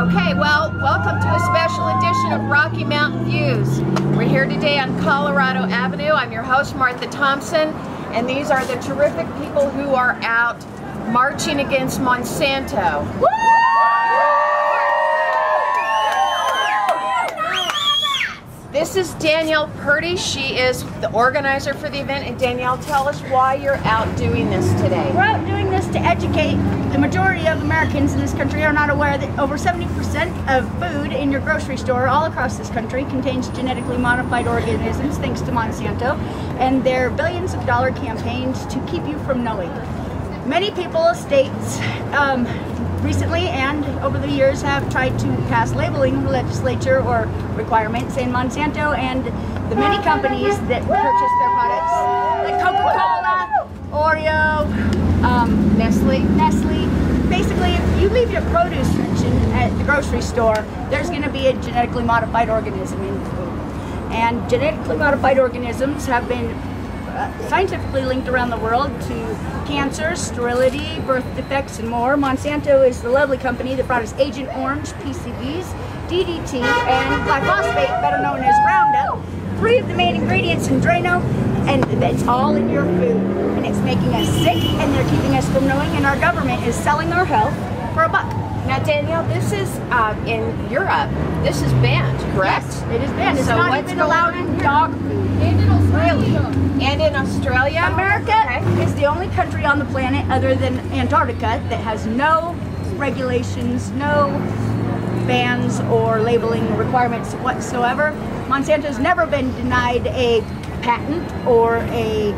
Okay, well, welcome to a special edition of Rocky Mountain Views. We're here today on Colorado Avenue. I'm your host, Martha Thompson, and these are the terrific people who are out marching against Monsanto. Woo! This is Danielle Purdy. She is the organizer for the event. And Danielle, tell us why you're out doing this today. We're out doing this to educate. The majority of Americans in this country are not aware that over 70% of food in your grocery store all across this country contains genetically modified organisms thanks to Monsanto and their billions of dollar campaigns to keep you from knowing. Many people, states, recently and over the years have tried to pass labeling legislature or requirements saying Monsanto and the many companies that purchase their products like Coca-Cola, Oreo, Nestle. Basically, if you leave your produce section at the grocery store, there's going to be a genetically modified organism in the food. And genetically modified organisms have been scientifically linked around the world to cancer, sterility, birth defects, and more. Monsanto is the lovely company that brought us Agent Orange, PCBs, DDT, and glyphosate, better known as Roundup, three of the main ingredients in Drano, and it's all in your food. And it's making us sick, and they're keeping us from knowing, and our government is selling our health for a buck. Now, Danielle, this is in Europe. This is banned, correct? Yes, it is banned. It's so not even allowed in dog food. And in Australia. And in Australia? America is the only country on the planet other than Antarctica that has no regulations, no bans or labeling requirements whatsoever. Monsanto's never been denied a patent or a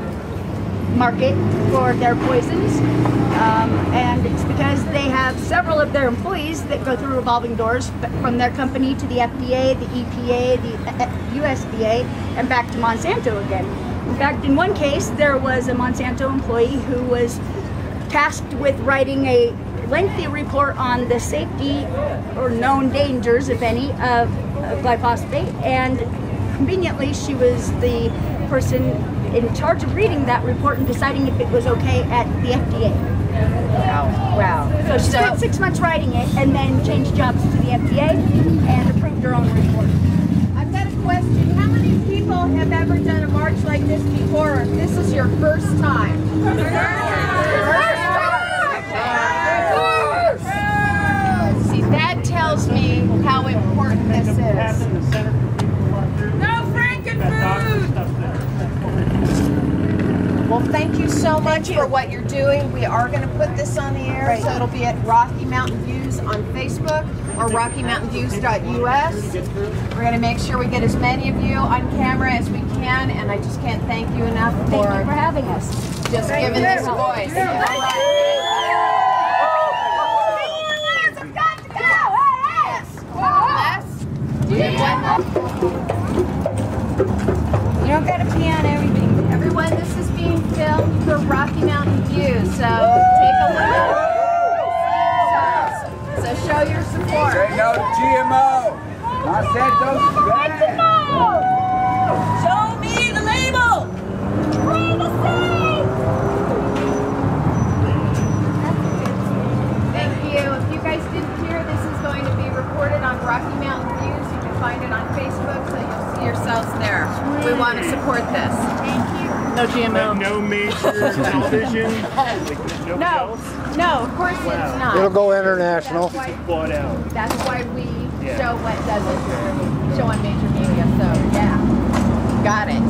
market for their poisons, and it's because they have several of their employees that go through revolving doors from their company to the FDA, the EPA, the USDA, and back to Monsanto again. In fact, in one case, there was a Monsanto employee who was tasked with writing a lengthy report on the safety or known dangers, if any, of glyphosate, and conveniently she was the person in charge of reading that report and deciding if it was okay at the FDA. Wow. So she spent 6 months writing it and then changed jobs to the FDA and approved her own report. I've got a question. How many people have ever done a march like this before, or if this is your first time? First time! See, that tells me how important this is. No Frankenfood! Well, thank you so much for what you're doing. We are going to put this on the air, so it'll be at Rocky Mountain Views on Facebook or RockyMountainViews.us. We're going to make sure we get as many of you on camera as we can, and I just can't thank you enough for having us. Just giving this voice. You don't got to pee on everything. Everyone, this is being filmed for Rocky Mountain Views, so take a look. So show your support. Say no to GMO. Monsanto's bad. Show me the label. Thank you. If you guys didn't hear, this is going to be recorded on Rocky Mountain Views. You can find it on Facebook, so you'll see yourselves there. We want to support this. Thank you. No GMO. No major television. No, of course it's not. It'll go international. Bought out. That's why we show what doesn't show on major media. So yeah, got it.